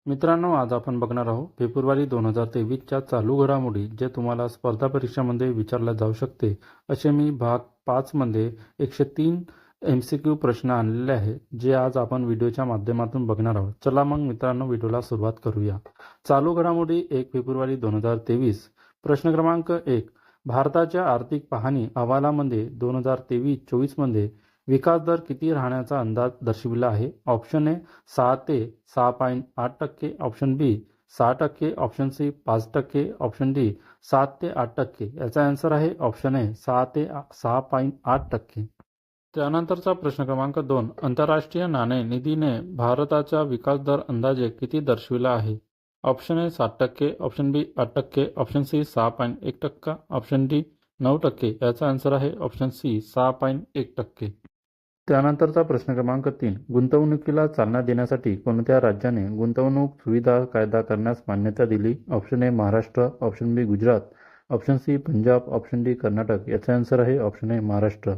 मित्रांनो, आज आपण बघणार आहोत फेब्रुवारी 2023च्या चालू घडामोडी, जे तुम्हाला स्पर्धा परीक्षामध्ये विचारल्या जाऊ शकते. असे मी भाग 5 मध्ये 103 MCQ प्रश्न आणलेले आहेत, जे आज आपण व्हिडिओच्या माध्यमातून बघणार आहोत. चला मग मित्रांनो, व्हिडिओला सुरुवात करूया. चालू घडामोडी 1 फेब्रुवारी 2023. प्रश्न क्रमांक 1. भारताच्या आर्थिक पाहणी अहवालामध्ये 2023-24 मध्ये विकास दर किती राहण्याचा अंदाज दर्शविला आहे? ऑप्शन ए 6 ते 6.8%, ऑप्शन बी 6%, ऑप्शन सी 5%, ऑप्शन डी 7 ते 8%. याचा आन्सर आहे ऑप्शन ए 6 ते 6.8%. त्यानंतरचा प्रश्न क्रमांक 2. आंतरराष्ट्रीय नाणे निधीने भारताचा विकास दर अंदाजे किती दर्शविला आहे? Option A 7%, option B 8%, option C 6.1%, option D 9%. याचा आन्सर आहे ऑप्शन सी 6.1%. त्यानंतरचा प्रश्न क्रमांक 3. गुंतवणुकीला चालना देण्यासाठी कोणत्या राज्याने गुंतवणूक सुविधा कायदा करण्यास मान्यता दिली? Option A Maharashtra, option B Gujarat, option C Punjab, option D Karnataka. याचा आन्सर आहे ऑप्शन ए महाराष्ट्र.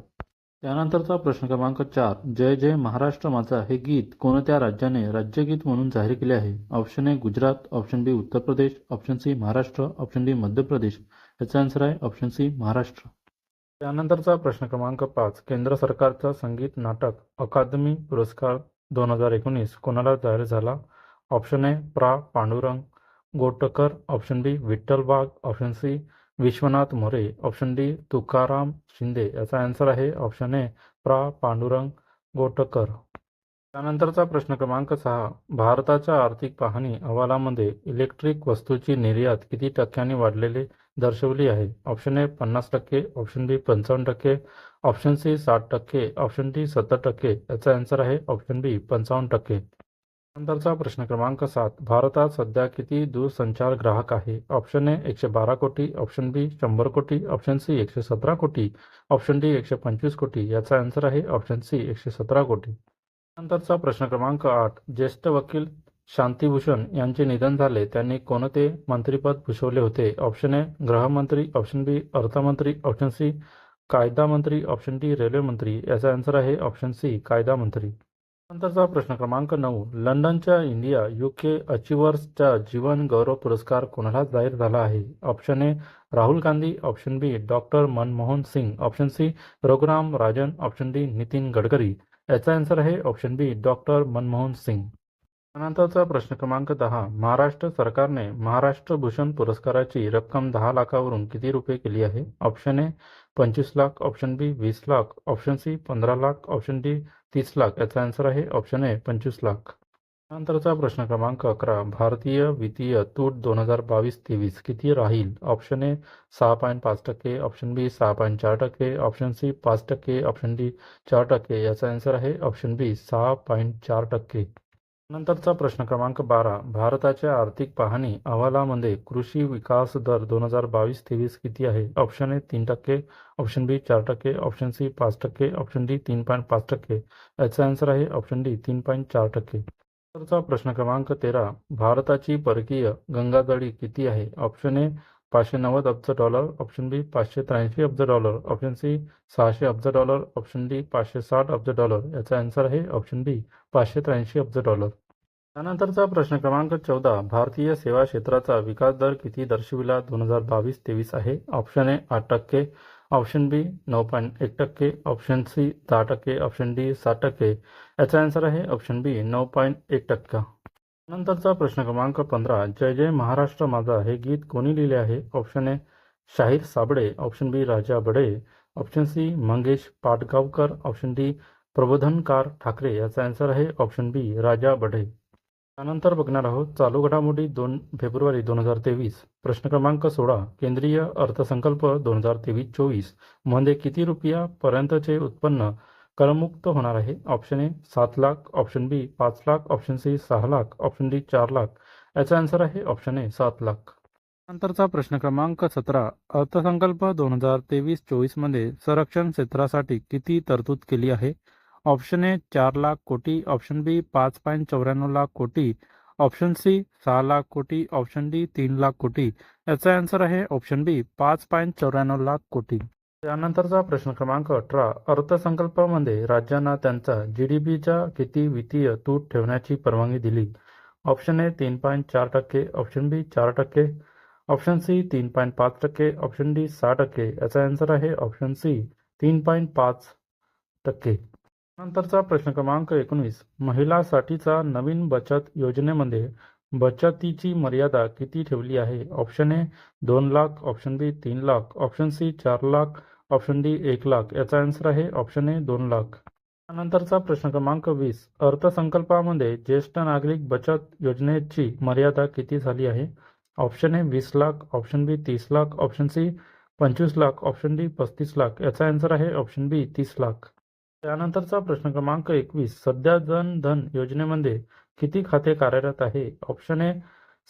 त्यानंतरचा प्रश्न क्रमांक 4. जय जय महाराष्ट्र माझा हे गीत कोणत्या राज्याने राज्यगीत म्हणून जाहीर केले आहे? Option A Gujarat, option B Uttar Pradesh, option C Maharashtra, option D Madhya Pradesh. याचा आन्सर आहे ऑप्शन सी महाराष्ट्र. त्यानंतरचा प्रश्न क्रमांक 5. केंद्र सरकारचा संगीत नाटक अकादमी पुरस्कार 2019 कोणाला जाहीर झाला? ऑप्शन ए प्रा Pandurang Gotkar, option B Vitthal Wagh, option C Vishwanath More, option D Tukaram Shinde. याचा आन्सर आहे ऑप्शन ए प्रा पांडुरंग गोटकर. त्यानंतरचा प्रश्न क्रमांक 6. भारताच्या आर्थिक पाहणी अहवालामध्ये इलेक्ट्रिक वस्तूची निर्यात किती टक्क्यांनी वाढलेली दर्शवली आहे? Option A 50%, option B 55%, option C 60%, option D 70%. याचा आन्सर आहे ऑप्शन बी 55%. नंतरचा प्रश्न क्रमांक 7. भारतात सध्या किती दूरसंचार ग्राहक आहे? ऑप्शन ए 112 कोटी, ऑप्शन बी 100 कोटी, ऑप्शन सी 117 कोटी, ऑप्शन डी 125 कोटी. याचा आन्सर आहे ऑप्शन सी 117 कोटी. नंतरचा प्रश्न क्रमांक 8. ज्येष्ठ वकील शांतिभूषण यांचे निधन झाले, त्यांनी कोणते मंत्रिपद भूषवले होते? ऑप्शन ए गृहमंत्री, ऑप्शन बी अर्थमंत्री, ऑप्शन सी कायदा मंत्री, ऑप्शन डी रेल्वे मंत्री. याचा आन्सर आहे ऑप्शन सी कायदा मंत्री. नंतरचा प्रश्न क्रमांक 9. लंडनच्या इंडिया UK अचिव्हर्सचा जीवन गौरव पुरस्कार कोणाला जाहीर झाला आहे? Option A Rahul Gandhi, option B doctor Manmohan Singh, option C Raghuram Rajan, option D Nitin Gadkari. याचा आन्सर आहे option B doctor Manmohan Singh. त्यानंतरचा प्रश्न क्रमांक 10. महाराष्ट्र सरकारने महाराष्ट्र भूषण पुरस्काराची रक्कम 10 लाखावरून किती रुपये केली आहे? Option A 25 lakh, option B 20 lakh, option C 15 lakh, option D 30 lakh. याचा आन्सर आहे ऑप्शन ए 25 लाख. त्यानंतरचा प्रश्न क्रमांक 11. भारतीय वित्तीय तूट 2022-23 किती राहील? Option A 6.5%, option B 6.4%, option C 5%, option D 4%. याचा आन्सर आहे ऑप्शन बी 6.4%. नंतरचा प्रश्न क्रमांक 12. भारताच्या आर्थिक पाहणी अहवालामध्ये कृषी विकास दर 2022-23 किती आहे? Option A 3%, option B 4%, option C 5%, option D 3.5%. याचा आन्सर आहे ऑप्शन डी 3.4%. नंतरचा प्रश्न क्रमांक 13. भारताची परकीय गंगाजळी किती आहे? ऑप्शन ए 590 अब्ज डॉलर, ऑप्शन बी 583 अब्ज डॉलर, ऑप्शन सी 600 अब्ज डॉलर, ऑप्शन डी 560 अब्ज डॉलर. याचा आन्सर आहे ऑप्शन बी 583 अब्ज डॉलर. त्यानंतरचा प्रश्न क्रमांक 14. भारतीय सेवा क्षेत्राचा विकास दर किती दर्शविला 2022-23 आहे? Option A 8%, option B 9.1%, option C 10%, option D 7%. याचा आन्सर आहे ऑप्शन बी 9.1%. नंतरचा प्रश्न क्रमांक 15. जय जय महाराष्ट्र माझा हे गीत कोणी लिहिले आहे? Option A Shahir Sable, option B Raja Bade, option C Mangesh Padgaonkar, option D Prabodhankar Thackeray. याचा आन्सर आहे ऑप्शन बी राजा बडे. त्यानंतर बघणार आहोत चालू घडामोडी 2 फेब्रुवारी 2023. प्रश्न क्रमांक 16. केंद्रीय अर्थसंकल्प 2023-24 मध्ये किती रुपयापर्यंतचे उत्पन्न करमुक्त होणार आहे? Option A 7 lakh, option B 5 lakh, option C 6 lakh, option D 4 lakh. याचा आन्सर आहे ऑप्शन ए 7 लाख. नंतरचा प्रश्न क्रमांक 17. अर्थसंकल्प 2023-24 मध्ये संरक्षण क्षेत्रासाठी किती तरतूद केली आहे? ऑप्शन ए 4 लाख कोटी, ऑप्शन बी 5.94 लाख कोटी, ऑप्शन सी 6 लाख कोटी, ऑप्शन डी 3 लाख कोटी. याचा आन्सर आहे ऑप्शन बी 5.94 लाख कोटी. त्यानंतरचा प्रश्न क्रमांक 18. अर्थसंकल्पामध्ये राज्यांना त्यांचा GDPचा किती वित्तीय तूट ठेवण्याची परवानगी दिली? Option A 3.4%, option B 4%, option C 3.5%, option D 6%. याचा आन्सर आहे ऑप्शन सी 3.5%. नंतरचा प्रश्न क्रमांक 19. महिलांसाठीचा नवीन बचत योजनेमध्ये बचतीची मर्यादा किती ठेवली आहे? Option A 2 lakh, option B 3 lakh, option C 4 lakh, option D 1 lakh. याचा आन्सर आहे ऑप्शन ए 2 लाख. त्यानंतरचा प्रश्न क्रमांक 20. अर्थसंकल्पामध्ये ज्येष्ठ नागरिक बचत योजनेची मर्यादा किती झाली आहे? Option A 20 lakh, option B 30 lakh, option C 25 lakh, option D 35 lakh. याचा आन्सर आहे ऑप्शन बी 30 लाख. त्यानंतरचा प्रश्न क्रमांक 21. सध्या जन धन योजनेमध्ये किती खाते कार्यरत आहे? ऑप्शन ए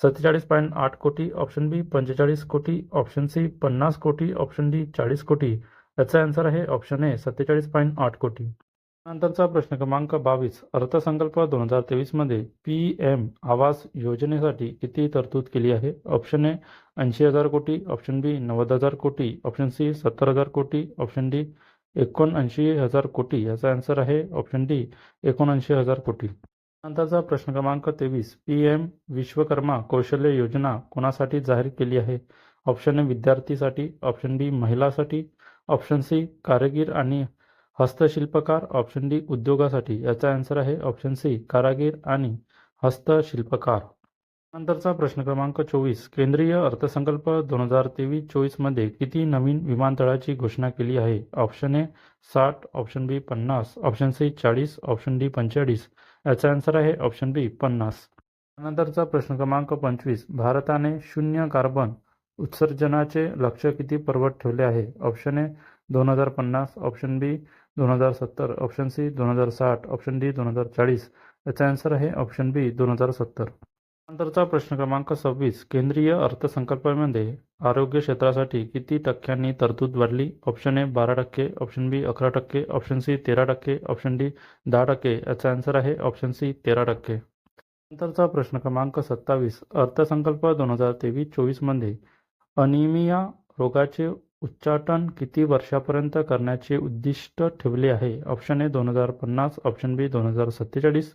47.8 कोटी, ऑप्शन बी 45 कोटी, ऑप्शन सी 50 कोटी, ऑप्शन डी 40 कोटी. याचा आन्सर आहे ऑप्शन ए 47.8 कोटी. नंतरचा प्रश्न क्रमांक 22. अर्थसंकल्प 2023 मध्ये PM आवास योजनेसाठी किती तरतूद केली आहे? ऑप्शन ए 80,000 कोटी, ऑप्शन बी 90,000 कोटी, ऑप्शन सी 70,000 कोटी, ऑप्शन डी 79,000 कोटी. याचा आन्सर आहे ऑप्शन डी 79,000 कोटी. नंतरचा प्रश्न क्रमांक 23. PM विश्वकर्मा कौशल्य योजना कोणासाठी जाहीर केली आहे? ऑप्शन ए विद्यार्थीसाठी, ऑप्शन बी महिलांसाठी, ऑप्शन सी कारागीर आणि हस्तशिल्पकार, ऑप्शन डी उद्योगासाठी. याचा आन्सर आहे ऑप्शन सी कारागीर आणि हस्तशिल्पकार. नंतरचा प्रश्न क्रमांक 24. केंद्रीय अर्थसंकल्प 2023-24 मध्ये किती नवीन विमानतळाची घोषणा केली आहे? Option A 60, option B 50, option C 40, option D 45. याचा आन्सर आहे ऑप्शन बी 50. नंतरचा प्रश्न क्रमांक 25. भारताने शून्य कार्बन उत्सर्जनाचे लक्ष्य किती पर्वत ठेवले आहे? Option A 2050, option B 2070, option C 2060, option D 2040. याचा आन्सर आहे ऑप्शन बी 2070. नंतरचा प्रश्न क्रमांक 26. केंद्रीय अर्थसंकल्पामध्ये आरोग्य क्षेत्रासाठी किती टक्क्यांनी तरतूद वाढली? Option A 12%, option B 11%, option C 13%, option D 10%. याचा आन्सर आहे ऑप्शन सी 13%. नंतरचा प्रश्न क्रमांक 27. अर्थसंकल्प 2023-24 मध्ये अनिमिया रोगाचे उच्चाटन किती वर्षापर्यंत करण्याचे उद्दिष्ट ठेवले आहे? Option A 2050, option B 2047,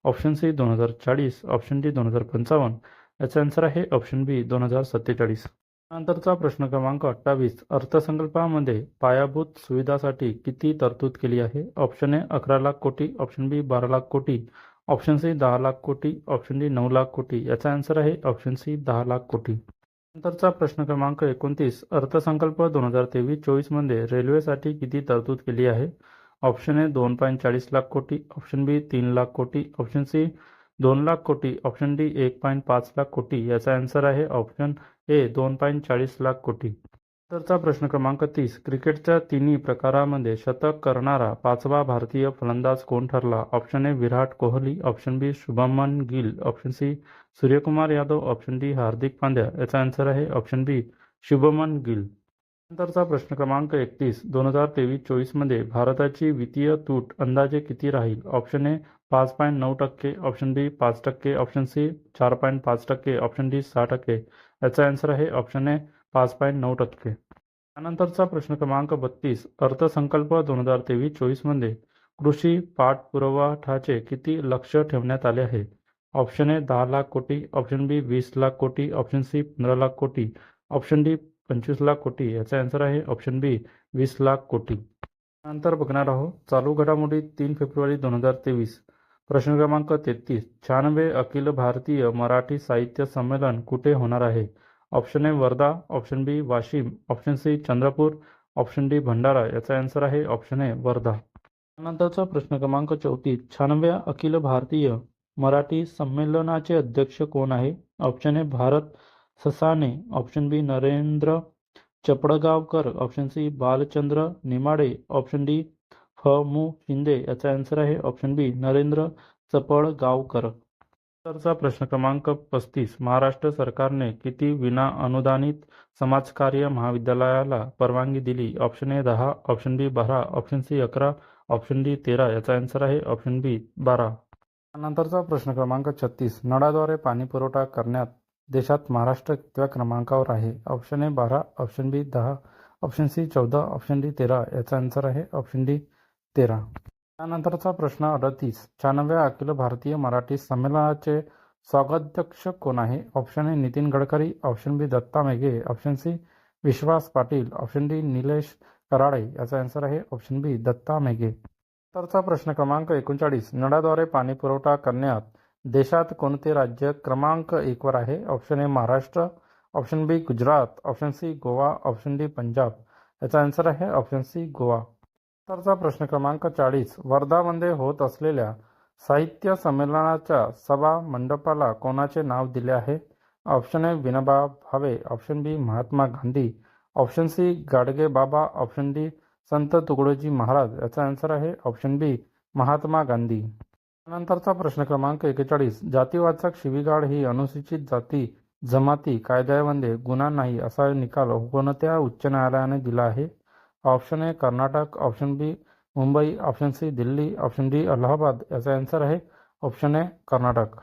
option C 2040, option D 2055. याचा आन्सर आहे ऑप्शन बी 2047. नंतरचा प्रश्न क्रमांक 28. अर्थसंकल्पामध्ये पायाभूत सुविधासाठी किती तरतूद केली आहे? ऑप्शन ए 11 लाख कोटी, ऑप्शन बी 12 लाख कोटी, ऑप्शन सी 10 लाख कोटी, ऑप्शन डी 9 लाख कोटी. याचा आन्सर आहे ऑप्शन सी 10 लाख कोटी. नंतरचा प्रश्न क्रमांक 29. अर्थसंकल्प 2023-24 मध्ये रेल्वेसाठी किती तरतूद केली आहे? ऑप्शन ए 2.40 लाख कोटी, ऑप्शन बी 3 लाख कोटी, ऑप्शन सी 2 लाख कोटी, ऑप्शन डी 1.5 लाख कोटी. याचा आन्सर आहे ऑप्शन ए 2.40 लाख कोटी. नंतरचा प्रश्न क्रमांक 30. क्रिकेटच्या तिन्ही प्रकारामध्ये शतक करणारा 5वा भारतीय फलंदाज कोण ठरला? Option A Virat Kohli, option B Shubman Gill, option C Suryakumar Yadav, option D Hardik Pandya. याचा आन्सर आहे ऑप्शन बी शुभमन गिल. नंतरचा प्रश्न क्रमांक 31. 2023-24 मध्ये भारताची वित्तीय तूट अंदाजे किती राहील? Option A 5.9%, option B 5%, option C 4.5%, option D 6%. याचा आन्सर आहे ऑप्शन ए 5.9%. त्यानंतरचा प्रश्न क्रमांक 32. अर्थसंकल्प 2023-24 मध्ये कृषी पाठपुराव्याचे किती लक्ष्य ठेवण्यात आले आहे? ऑप्शन ए 10 लाख कोटी, ऑप्शन बी 20 लाख कोटी, ऑप्शन सी 15 लाख कोटी, ऑप्शन डी 25 लाख कोटी. याचा आन्सर आहे ऑप्शन बी 20 लाख कोटी. नंतर बघणार आहोत चालू घडामोडी 3 फेब्रुवारी 2023. प्रश्न क्रमांक 33. 96 अखिल भारतीय मराठी साहित्य संमेलन कुठे होणार आहे? Option A Wardha, option B Washim, option C Chandrapur, option D Bhandara. याचा आन्सर आहे ऑप्शन ए वर्धा. नंतरचा प्रश्न क्रमांक 34. 96 अखिल भारतीय मराठी संमेलनाचे अध्यक्ष कोण आहे? Option A Bharat Sasane, option B Narendra Chapalgaonkar, option C Bhalchandra Nemade, option D मु शिंदे. याचा आन्सर आहे ऑप्शन बी नरेंद्र चपळगावकर. नंतरचा प्रश्न क्रमांक 35. महाराष्ट्र सरकारने किती विना अनुदानित समाजकार्य महाविद्यालयाला परवानगी दिली? Option A 10, option B 12, option C 11, option D 13. याचा आन्सर आहे ऑप्शन बी 12. नंतरचा प्रश्न क्रमांक 36. नळाद्वारे पाणी पुरवठा करण्यात देशात महाराष्ट्र कितव्या क्रमांकावर आहे? Option A 12, option B 10, option C 14, option D 13. याचा आन्सर आहे ऑप्शन डी 13. त्यानंतरचा प्रश्न 38. 96 अखिल भारतीय मराठी संमेलनाचे स्वागताध्यक्ष कोण आहे? Option A Nitin Gadkari, option B Datta Meghe, option C Vishwas Patil, option D Nilesh Karale. याचा आन्सर आहे ऑप्शन बी दत्ता मेघे. नंतरचा प्रश्न क्रमांक 39. नळाद्वारे पाणी पुरवठा करण्यात देशात कोणते राज्य क्रमांक 1 वर आहे? Option A Maharashtra, option B Gujarat, option C Goa, option D Punjab. याचा आन्सर आहे ऑप्शन सी गोवा. नंतरचा प्रश्न क्रमांक 40. वर्धामध्ये होत असलेल्या साहित्य संमेलनाच्या सभा मंडपाला कोणाचे नाव दिले आहे? Option A Vinoba Bhave, option B Mahatma Gandhi, option C Gadge Baba, option D संत तुकडोजी महाराज. याचा आन्सर आहे ऑप्शन बी महात्मा गांधी. नंतरचा प्रश्न क्रमांक 41. जातीवाचक शिवीगाळ ही अनुसूचित जाती जमाती कायद्यामध्ये गुन्हा नाही असा निकाल कोणत्या उच्च न्यायालयाने दिला आहे? Option A Karnataka, option B Mumbai, option C Delhi, option D Allahabad. याचा आन्सर आहे ऑप्शन ए कर्नाटक.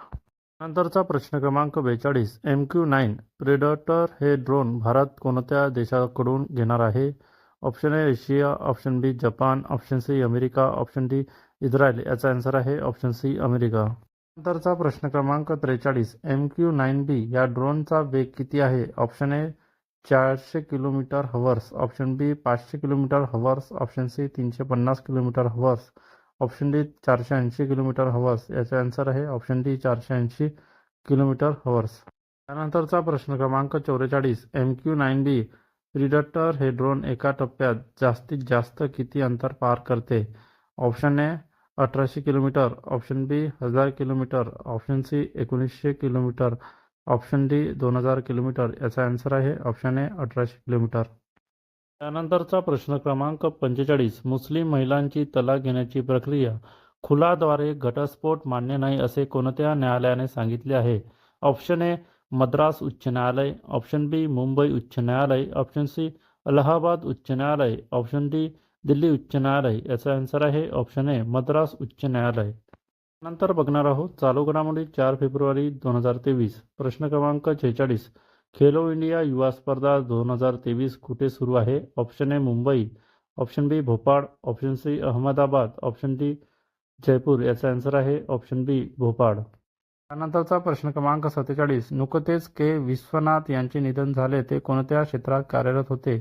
नंतरचा प्रश्न क्रमांक 42. MQ-9 प्रेडेटर हे ड्रोन भारत कोणत्या देशाकडून घेणार आहे? Option A Russia, option B Japan, option C America, option D Israel. याचा आन्सर आहे ऑप्शन सी अमेरिका. नंतरचा प्रश्न क्रमांक 43. MQ-9B या ड्रोनचा वेग किती आहे? Option A 400 kilometre hours, option B 500 kilometre hours, option C 350 kilometre hours, option D 480 kilometre hours. याचा आन्सर आहे ऑप्शन डी 480 किलोमीटर हवर्स. त्यानंतरचा प्रश्न क्रमांक 44. MQ-9B प्रीडेटर हे ड्रोन एका टप्प्यात जास्तीत जास्त किती अंतर पार करते? Option A 1800 kilometre, option B 1000 kilometre, option C 1900 kilometre, option D 2000 kilometre. याचा आन्सर आहे ऑप्शन ए 1800 किलोमीटर. त्यानंतरचा प्रश्न क्रमांक 45. मुस्लिम महिलांची तलाक घेण्याची प्रक्रिया खुलाद्वारे घटस्फोट मान्य नाही असे कोणत्या न्यायालयाने सांगितले आहे? ऑप्शन ए मद्रास उच्च न्यायालय, ऑप्शन बी मुंबई उच्च न्यायालय, ऑप्शन सी अलाहाबाद उच्च न्यायालय, ऑप्शन डी दिल्ली उच्च न्यायालय. याचा आन्सर आहे ऑप्शन ए मद्रास उच्च न्यायालय. नंतर बघणार आहोत चालू घडामोडी 4 फेब्रुवारी 2023. प्रश्न क्रमांक 46. खेलो इंडिया युवा स्पर्धा 2023 कुठे सुरू आहे? Option A Mumbai, option B Bhopal, option C Ahmedabad, option D Jaipur. याचा आन्सर आहे ऑप्शन बी भोपाळ. त्यानंतरचा प्रश्न क्रमांक 47. नुकतेच के विश्वनाथ यांचे निधन झाले, ते कोणत्या क्षेत्रात कार्यरत होते?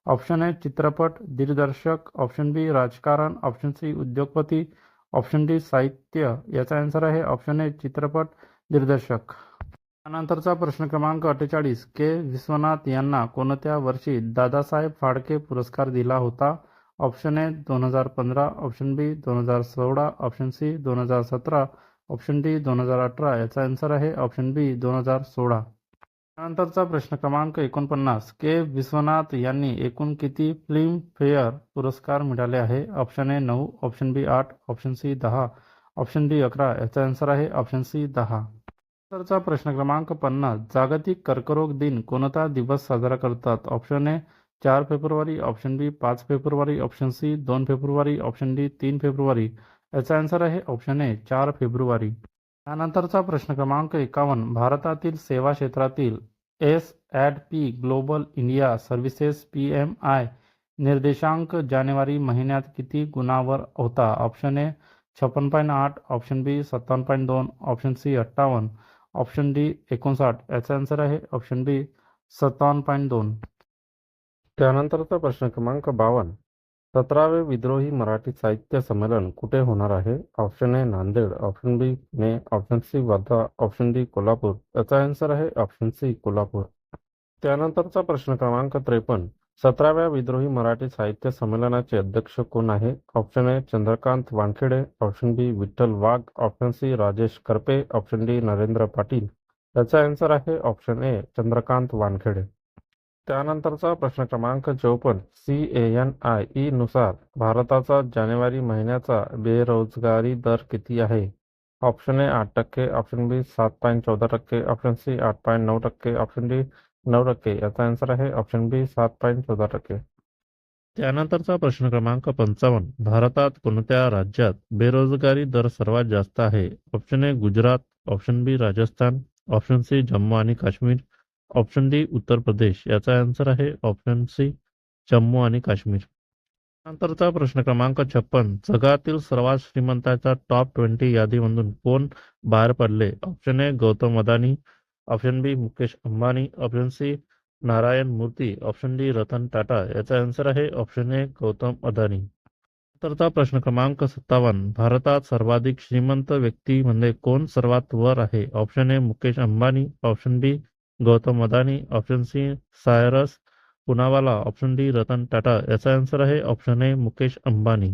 ऑप्शन ए चित्रपट दिग्दर्शक, ऑप्शन बी राजकारण, ऑप्शन सी उद्योगपती, ऑप्शन डी साहित्य. याचा आन्सर आहे ऑप्शन ए चित्रपट दिग्दर्शक. त्यानंतरचा प्रश्न क्रमांक 48. के विश्वनाथ यांना कोणत्या वर्षी दादासाहेब फाळके पुरस्कार दिला होता? Option A 2015, option B 2016, option C 2017, option D 2018. याचा आन्सर आहे ऑप्शन बी 2016. त्यानंतरचा प्रश्न क्रमांक 49. के विश्वनाथ यांनी एकूण किती फिल्मफेअर पुरस्कार मिळाले आहे? Option A 9, option B 8, option C 10, option D 11. याचा आन्सर आहे ऑप्शन सी 10. नंतरचा प्रश्न क्रमांक 50. जागतिक कर्करोग दिन कोणता दिवस साजरा करतात? ऑप्शन ए 4 फेब्रुवारी, ऑप्शन बी 5 फेब्रुवारी, ऑप्शन सी 2 फेब्रुवारी, ऑप्शन डी 3 फेब्रुवारी. याचा आन्सर आहे ऑप्शन ए 4 फेब्रुवारी. त्यानंतरचा प्रश्न क्रमांक 51. भारतातील सेवा क्षेत्रातील S&P global India services PMI निर्देशांक जानेवारी महिन्यात किती गुणांवर होता? Option A 56.8, option B 57.2, option C 58, option D 59. याचा आन्सर आहे ऑप्शन बी 57.2. त्यानंतरचा प्रश्न क्रमांक 52. 17वे विद्रोही मराठी साहित्य संमेलन कुठे होणार आहे? Option A Nanded, option B Pune, option C Wardha, option D Kolhapur. याचा आन्सर आहे ऑप्शन सी कोल्हापूर. त्यानंतरचा प्रश्न क्रमांक 53. 17व्या विद्रोही मराठी साहित्य संमेलनाचे अध्यक्ष कोण आहे? Option A Chandrakant Wankhede, option B Vitthal Wagh, option C Rajesh Karpe, option D Narendra Patil. याचा आन्सर आहे ऑप्शन ए चंद्रकांत वानखेडे. त्यानंतरचा प्रश्न क्रमांक 54. CANI नुसार भारताचा जानेवारी महिन्याचा बेरोजगारी दर किती आहे? Option A 8%, option B 7.14%, option C 8.9%, option D 9%. याचा आन्सर आहे ऑप्शन बी 7.14%. त्यानंतरचा प्रश्न क्रमांक 55. भारतात कोणत्या राज्यात बेरोजगारी दर सर्वात जास्त आहे? Option A Gujarat, option B Rajasthan, option C Jammu आणि काश्मीर, ऑप्शन डी उत्तर प्रदेश. याचा आन्सर आहे ऑप्शन सी जम्मू आणि काश्मीर. नंतरचा प्रश्न क्रमांक 56. जगातील सर्वात श्रीमंतांच्या टॉप 20 यादीमधून कोण बाहेर पडले? Option A Gautam Adani, option B Mukesh Ambani, option C Narayana Murthy, option D Ratan Tata. याचा आन्सर आहे ऑप्शन ए गौतम अदानी. नंतरचा प्रश्न क्रमांक 57. भारतात सर्वाधिक श्रीमंत व्यक्तीमध्ये कोण सर्वात वर आहे? Option A Mukesh Ambani, option B Gautam Adani, option C Cyrus Poonawalla, option D Ratan Tata. याचा आन्सर आहे ऑप्शन ए मुकेश अंबानी.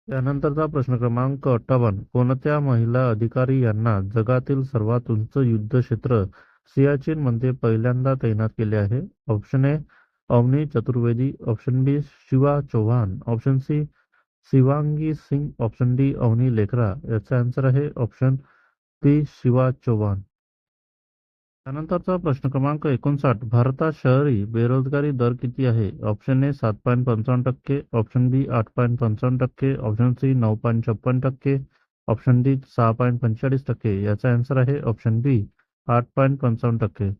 त्यानंतरचा प्रश्न क्रमांक 58. कोणत्या महिला अधिकारी यांना जगातील सर्वात उंच युद्धक्षेत्र सियाचीनमध्ये पहिल्यांदा तैनात केले आहे? Option A Avani Chaturvedi, option B Shiva Chauhan, option C Shivangi Singh, option D Avani Lekhara. याचा आन्सर आहे ऑप्शन बी शिवा चौहान. त्यानंतरचा प्रश्न क्रमांक 59. भारतात शहरी बेरोजगारी दर किती आहे? Option A 7.55%, option B 8.55%, option C 9.56%, option D 6.45%. याचा आन्सर आहे ऑप्शन बी 8.55%.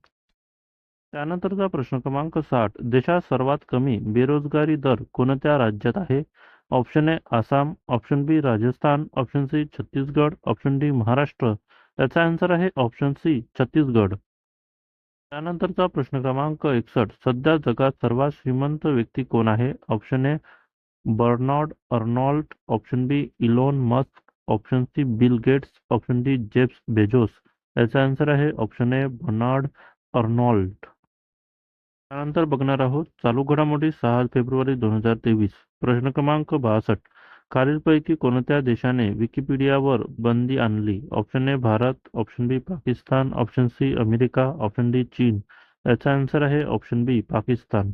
त्यानंतरचा प्रश्न क्रमांक 60. देशात सर्वात कमी बेरोजगारी दर कोणत्या राज्यात आहे? Option A Assam, option B Rajasthan, option C Chhattisgarh, option D Maharashtra. याचा आन्सर आहे ऑप्शन सी छत्तीसगड. त्यानंतरचा प्रश्न क्रमांक 61. सध्या जगात सर्वात श्रीमंत व्यक्ती कोण आहे? Option A Bernard Arnault, option B Elon Musk, option C Bill Gates, option D Jeff Bezos. याचा आन्सर आहे ऑप्शन ए बर्नार्ड अर्नॉल्ड. त्यानंतर बघणार आहोत चालू घडामोडी 6 फेब्रुवारी 2023. प्रश्न क्रमांक 62. खालीलपैकी कोणत्या देशाने विकिपीडियावर बंदी आणली? Option A Bharat, option B Pakistan, option C America, option D चीन. याचा आन्सर आहे ऑप्शन बी पाकिस्तान.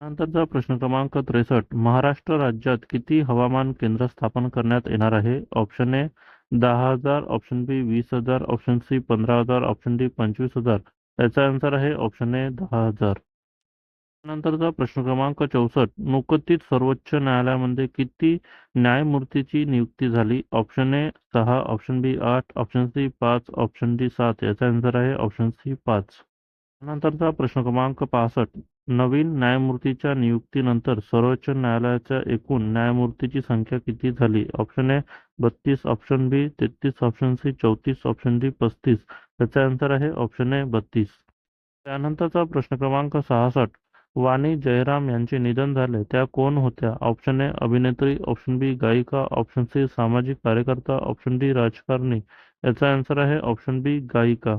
नंतरचा प्रश्न क्रमांक 63. महाराष्ट्र राज्यात किती हवामान केंद्र स्थापन करण्यात येणार आहे? Option A 10,000, option B 20,000, option C 15,000, option D 25,000. याचा आन्सर आहे ऑप्शन ए 10,000. नंतरचा प्रश्न क्रमांक 64. नुकतीच सर्वोच्च न्यायालयामध्ये किती न्यायमूर्तीची नियुक्ती झाली? Option A 6, option B 8, option C 5, option D 7. याचा आन्सर आहे ऑप्शन सी 5. नंतरचा प्रश्न क्रमांक 65. नवीन न्यायमूर्तीच्या नियुक्तीनंतर सर्वोच्च न्यायालयाच्या एकूण न्यायमूर्तीची संख्या किती झाली? Option A 32, option B 33, option C 34, option D 35. याचा आन्सर आहे ऑप्शन ए 32. त्यानंतरचा प्रश्न क्रमांक 66. वाणी जयराम यांचे निधन झाले त्या कोण होत्या? ऑप्शन ए अभिनेत्री, ऑप्शन बी गायिका, ऑप्शन सी सामाजिक कार्यकर्ता, ऑप्शन डी राजकारणी. याचा आन्सर आहे ऑप्शन बी गायिका.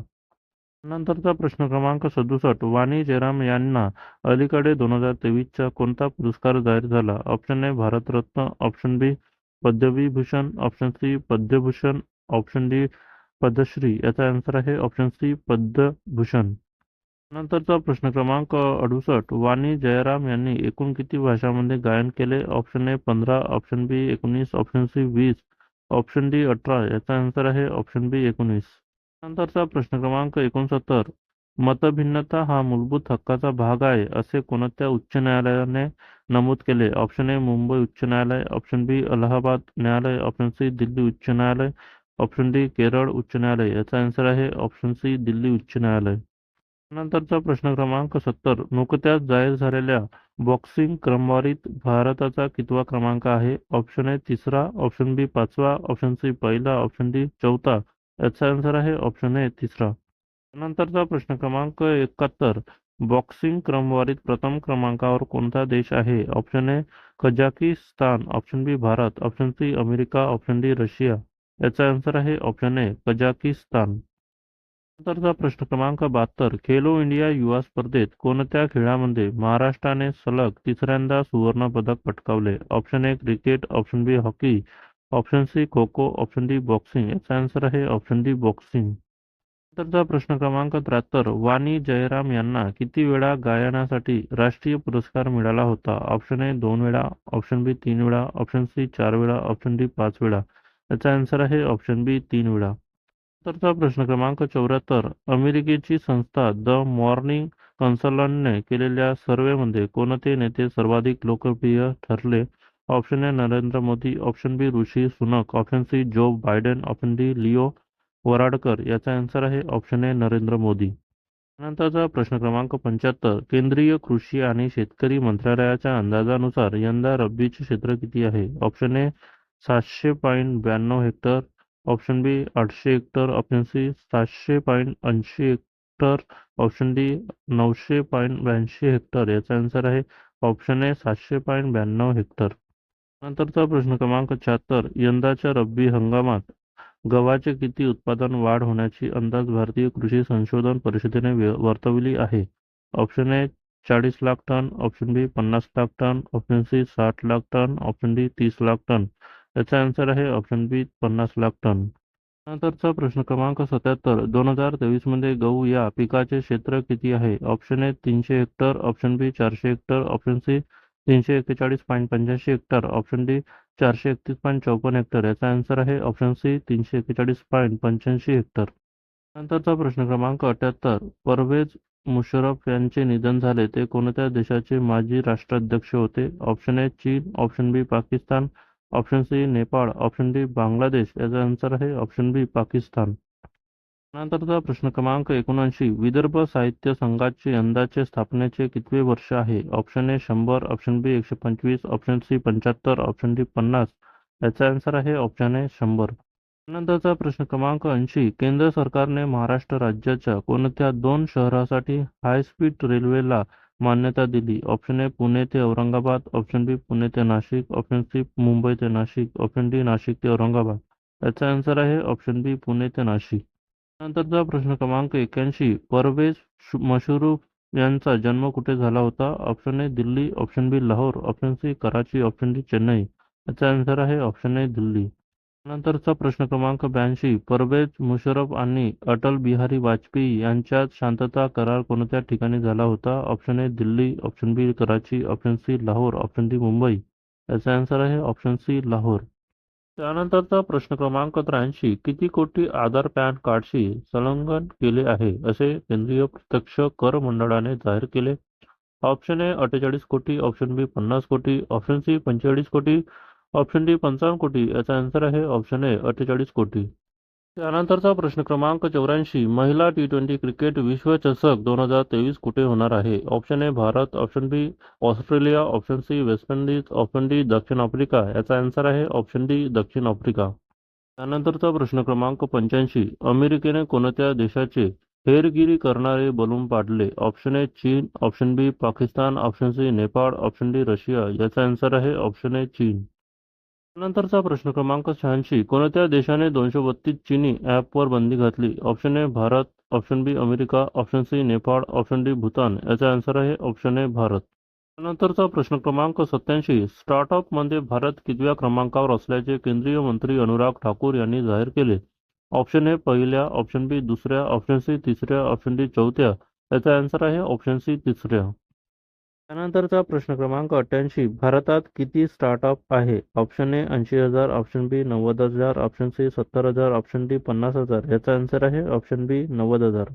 नंतरचा प्रश्न क्रमांक 67. वाणी जयराम यांना अलीकडे 2023चा कोणता पुरस्कार जाहीर झाला? Option A Bharat Ratna, option B Padma Vibhushan, option C Padma Bhushan, option D Padma Shri. याचा आन्सर आहे ऑप्शन सी पद्मभूषण. नंतरचा प्रश्न क्रमांक 68. वाणी जयराम यांनी एकूण किती भाषांमध्ये गायन केले? Option A 15, option B 19, option C 20, option D 18. याचा आन्सर आहे ऑप्शन बी 19. नंतरचा प्रश्न क्रमांक 69. मतभिन्नता हा मूलभूत हक्काचा भाग आहे असे कोणत्या उच्च न्यायालयाने नमूद केले? ऑप्शन ए मुंबई उच्च न्यायालय, ऑप्शन बी अलाहाबाद न्यायालय, ऑप्शन सी दिल्ली उच्च न्यायालय, ऑप्शन डी केरळ उच्च न्यायालय. याचा आन्सर आहे ऑप्शन सी दिल्ली उच्च न्यायालय. नंतरचा प्रश्न क्रमांक 70. नुकत्याच जाहीर झालेल्या बॉक्सिंग क्रमवारीत भारताचा कितवा क्रमांक आहे? ऑप्शन ए 3रा, ऑप्शन बी 5वा, ऑप्शन सी 1ला, ऑप्शन डी 4था. याचा आन्सर आहे ऑप्शन ए 3रा. नंतरचा प्रश्न क्रमांक 71. बॉक्सिंग क्रमवारीत प्रथम क्रमांकावर कोणता देश आहे? Option A Kazakhstan, option B Bharat, option C America, option D Russia. याचा आन्सर आहे ऑप्शन ए कझाकिस्तान. नंतरचा प्रश्न क्रमांक 72. खेलो इंडिया युवा स्पर्धेत कोणत्या खेळामध्ये महाराष्ट्राने सलग तिसऱ्यांदा सुवर्ण पदक पटकावले? Option A cricket, option B hockey, option C kho kho, option D boxing. याचा आन्सर आहे ऑप्शन डी बॉक्सिंग. नंतरचा प्रश्न क्रमांक 73. वाणी जयराम यांना किती वेळा गायनासाठी राष्ट्रीय पुरस्कार मिळाला होता? ऑप्शन ए 2 वेळा, ऑप्शन बी 3 वेळा, ऑप्शन सी 4 वेळा, ऑप्शन डी 5 वेळा. याचा आन्सर आहे ऑप्शन बी 3 वेळा. नंतरचा प्रश्न क्रमांक 74. अमेरिकेची संस्था द मॉर्निंग कन्सल्टने केलेल्या सर्व्हेमध्ये कोणते नेते सर्वाधिक लोकप्रिय ठरले? Option A Narendra Modi, option B Rishi Sunak, option C Joe Biden, option D Leo Varadkar. याचा आन्सर आहे ऑप्शन ए नरेंद्र मोदी. नंतरचा प्रश्न क्रमांक 75. केंद्रीय कृषी आणि शेतकरी मंत्रालयाच्या अंदाजानुसार यंदा रब्बीचे क्षेत्र किती आहे? Option A 700.92 hectare, option B 800 hectare, option C 700.80 hectare, option D 900.82 hectare. याचा आन्सर आहे ऑप्शन ए 700.92 हेक्टर. नंतरचा प्रश्न क्रमांक 76. यंदाच्या रब्बी हंगामात गव्हाचे किती उत्पादन वाढ होण्याची अंदाज भारतीय कृषी संशोधन परिषदेने वर्तवली आहे? Option A 40 lakh tonne, option B 50 lakh tonne, option C 60 lakh tonne, option D 30 lakh tonne. याचा आन्सर आहे ऑप्शन बी 50 लाख टन. नंतरचा प्रश्न क्रमांक 77. 2023 मध्ये गहू या पिकाचे क्षेत्र किती आहे? Option A 300 hectare, option B 400 hectare, option C 341.85 hectare, option D 431.54 hectare. याचा आन्सर आहे ऑप्शन सी 341.85 हेक्टर. नंतरचा प्रश्न क्रमांक 78. परवेज मुशर्रफ यांचे निधन झाले ते कोणत्या देशाचे माजी राष्ट्राध्यक्ष होते? ऑप्शन ए चीन, option B Pakistan, option C Nepal, option D Bangladesh. याचा आन्सर आहे ऑप्शन बी पाकिस्तान. नंतरचा प्रश्न क्रमांक 79. विदर्भ साहित्य संघाचे यंदाचे स्थापनेचे कितवे वर्ष आहे? Option A 100, option B 125, option C 75, option D 50. याचा आन्सर आहे ऑप्शन ए 100. नंतरचा प्रश्न क्रमांक 80. केंद्र सरकारने महाराष्ट्र राज्याच्या कोणत्या 2 शहरासाठी हायस्पीड रेल्वेला मान्यता दिली? ऑप्शन ए पुणे ते औरंगाबाद, ऑप्शन बी पुणे ते नाशिक, ऑप्शन सी मुंबई ते नाशिक, ऑप्शन डी नाशिक ते औरंगाबाद. याचा आन्सर आहे ऑप्शन बी पुणे ते नाशिक. नंतरचा प्रश्न क्रमांक 81. परवेज मशरूफ यांचा जन्म कुठे झाला होता? Option A Delhi, option B Lahore, option C Karachi, option D Chennai. याचा आन्सर आहे ऑप्शन ए दिल्ली. नंतरचा प्रश्न क्रमांक 82. परवेज मुशर्रफ आणि अटल बिहारी वाजपेयी यांच्यात शांतता करार कोणत्या ठिकाणी झाला होता? Option A Delhi, option B Karachi, option C Lahore, option D Mumbai. याचा आन्सर आहे ऑप्शन सी लाहोर. त्यानंतरचा प्रश्न क्रमांक 83. किती कोटी आधार पॅन कार्डशी संलग्न केले आहे असे केंद्रीय प्रत्यक्ष कर मंडळाने जाहीर केले? ऑप्शन ए 48 कोटी, ऑप्शन बी 50 कोटी, ऑप्शन सी 45 कोटी, ऑप्शन डी 55 कोटी. याचा आन्सर आहे ऑप्शन ए 48 कोटी. त्यानंतरचा प्रश्न क्रमांक 84. महिला T20 क्रिकेट विश्वचषक 2023 कुठे होणार आहे? Option A Bharat, option B Australia, option C West Indies, option D दक्षिण आफ्रिका. याचा आन्सर आहे ऑप्शन डी दक्षिण आफ्रिका. त्यानंतरचा प्रश्न क्रमांक 85. अमेरिकेने कोणत्या देशाचे हेरगिरी करणारे बलून पाडले? ऑप्शन ए चीन, option B Pakistan, option C Nepal, option D Russia. याचा आन्सर आहे ऑप्शन ए चीन. नंतरचा प्रश्न क्रमांक 86. कोणत्या देशाने 232 चीनी ॲपवर बंदी घातली? Option A Bharat, option B America, option C Nepal, option D Bhutan. याचा आन्सर आहे ऑप्शन ए भारत. नंतरचा प्रश्न क्रमांक 87. स्टार्टअपमध्ये भारत कितव्या क्रमांकावर असल्याचे केंद्रीय मंत्री अनुराग ठाकूर यांनी जाहीर केले? ऑप्शन ए पहिल्या, ऑप्शन बी दुसऱ्या, ऑप्शन सी तिसऱ्या, ऑप्शन डी चौथ्या. याचा आन्सर आहे ऑप्शन सी तिसऱ्या. त्यानंतरचा प्रश्न क्रमांक 88. भारतात किती स्टार्टअप आहे? Option A 80,000, option B 90,000, option C 70,000, option D 50,000. याचा आन्सर आहे ऑप्शन बी 90,000.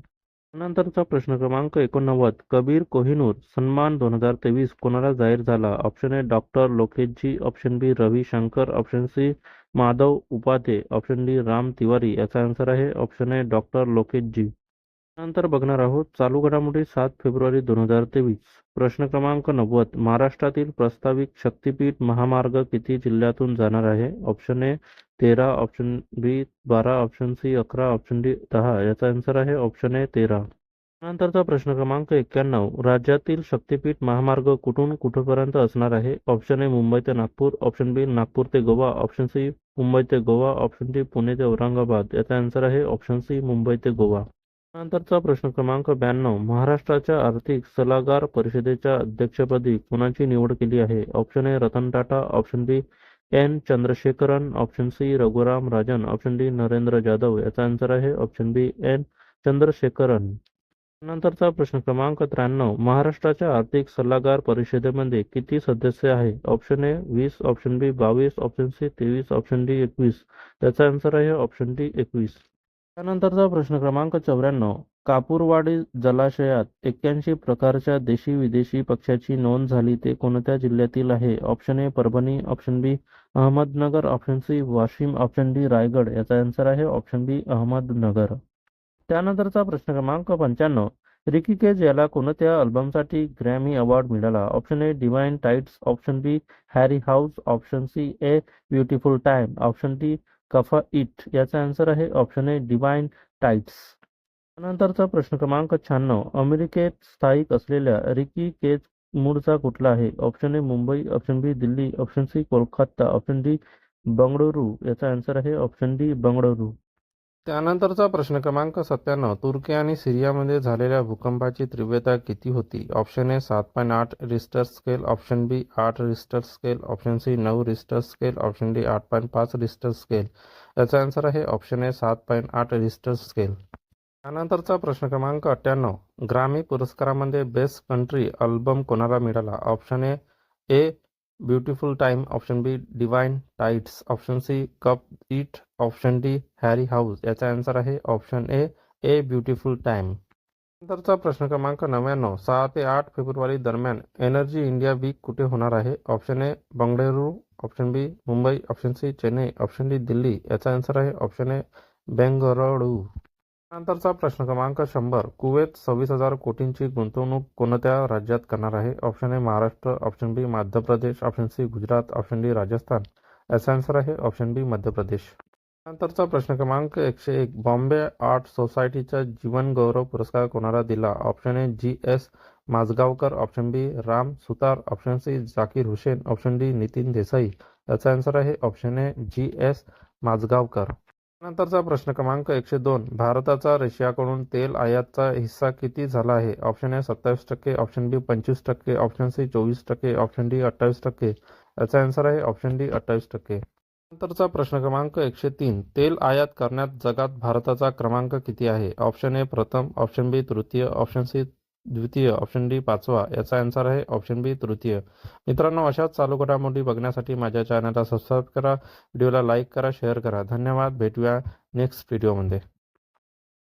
नंतरचा प्रश्न क्रमांक 89. कबीर कोहिनूर सन्मान 2023 कोणाला जाहीर झाला? Option A doctor Lokeshji, option B Ravi Shankar, option C Madhav Upadhye, option D Ram Tiwari. याचा आन्सर आहे ऑप्शन ए डॉक्टर लोकेशजी. नंतर बघणार आहोत चालू घडामोडी 7 फेब्रुवारी 2023. प्रश्न क्रमांक 90. महाराष्ट्रातील प्रस्तावित शक्तीपीठ महामार्ग किती जिल्ह्यातून जाणार आहे? Option A 13, option B 12, option C 11, option D 10. याचा आन्सर आहे ऑप्शन ए 13. नंतरचा प्रश्न क्रमांक 91. राज्यातील शक्तीपीठ महामार्ग कुठून कुठपर्यंत असणार आहे? ऑप्शन ए मुंबई ते नागपूर, ऑप्शन बी नागपूर ते गोवा, ऑप्शन सी मुंबई ते गोवा, ऑप्शन डी पुणे ते औरंगाबाद. याचा आन्सर आहे ऑप्शन सी मुंबई ते गोवा. नंतरचा प्रश्न क्रमांक 92. महाराष्ट्राच्या आर्थिक सल्लागार परिषदेच्या अध्यक्षपदी कुणाची निवड केली आहे? Option A Ratan Tata, option B N Chandrasekaran, option C Raghuram Rajan, option D Narendra Jadhav. याचा आन्सर आहे ऑप्शन बी एन चंद्रशेखरन. नंतरचा प्रश्न क्रमांक 93. महाराष्ट्राच्या आर्थिक सल्लागार परिषदेमध्ये किती सदस्य आहे? Option A 20, option B 22, option C 23, option D 21. याचा आन्सर आहे ऑप्शन डी 21. त्यानंतरचा प्रश्न क्रमांक 94. कापूरवाडी जलाशयात 81 प्रकारच्या देशी विदेशी पक्ष्याची नोंद झाली ते कोणत्या जिल्ह्यातील आहे? Option A Parbhani, option B Ahmednagar, option C Washim, option D Raigad. याचा आन्सर आहे ऑप्शन बी अहमदनगर. त्यानंतरचा प्रश्न क्रमांक 95. रिकी केज याला कोणत्या अल्बमसाठी ग्रॅमी अवॉर्ड मिळाला? Option A divine tides, option B Harry house, option C a beautiful time, option D कफा इट. याचा आन्सर आहे ऑप्शन ए डिवाइन टाइट्स. त्यानंतरचा प्रश्न क्रमांक 96. अमेरिकेत स्थायिक असलेल्या रिकी केज मूळचा कुठला आहे? Option A Mumbai, option B Delhi, option C Kolkata, option D Bengaluru. याचा आन्सर आहे ऑप्शन डी बंगळुरू. त्यानंतरचा प्रश्न क्रमांक 97. तुर्की आणि सिरियामध्ये झालेल्या भूकंपाची तीव्रता किती होती? Option A 7.8 Richter scale, option B 8 Richter scale, option C 9 Richter scale, option D 8.5 Richter scale. याचा आन्सर आहे ऑप्शन ए 7.8 रिश्टर स्केल. त्यानंतरचा प्रश्न क्रमांक 98. ग्रामी पुरस्कारामध्ये बेस्ट कंट्री अल्बम कोणाला मिळाला? Option A a beautiful time, option B divine tides, option C cup it, option D Harry house. याचा answer आहे option A a beautiful time. नंतरचा प्रश्न क्रमांक 99. 6 ते 8 फेब्रुवारी दरम्यान एनर्जी इंडिया वीक कुठे होणार आहे? Option A Bengaluru, option B Mumbai, option C Chennai, option D Delhi. याचा आन्सर आहे ऑप्शन ए बेंगळुरू. नंतरचा प्रश्न क्रमांक 100. कुवेत 26,000 कोटींची गुंतवणूक कोणत्या राज्यात करणार आहे? Option A Maharashtra, option B Madhya Pradesh, option C Gujarat, option D Rajasthan. याचा आन्सर आहे ऑप्शन बी मध्य प्रदेश. नंतरचा प्रश्न क्रमांक 101. बॉम्बे आर्ट सोसायटीचा जीवन गौरव पुरस्कार कोणाला दिला? Option A G S. Majgaonkar, option B Ram Sutar, option C Zakir Hussain, option D Nitin Desai. याचा आन्सर आहे ऑप्शन ए जी.एस. माजगावकर. नंतरचा प्रश्न क्रमांक 102. भारताचा रशियाकडून तेल आयातचा हिस्सा किती झाला आहे? Option A 27%, option B 25%, option C 24%, option D 28%. याचा आन्सर आहे ऑप्शन डी 28%. नंतरचा प्रश्न क्रमांक 103. तेल आयात करण्यात जगात भारताचा क्रमांक किती आहे? ऑप्शन ए प्रथम, ऑप्शन बी तृतीय, ऑप्शन सी द्वितीय, ऑप्शन डी पाचवा. याचा आन्सर आहे ऑप्शन बी तृतीय. मित्रांनो, अशाच चालू घडामोडी बघण्यासाठी माझ्या चॅनलला सबस्क्राईब करा, व्हिडिओला लाईक करा, शेअर करा. धन्यवाद. भेटूया नेक्स्ट व्हिडिओमध्ये.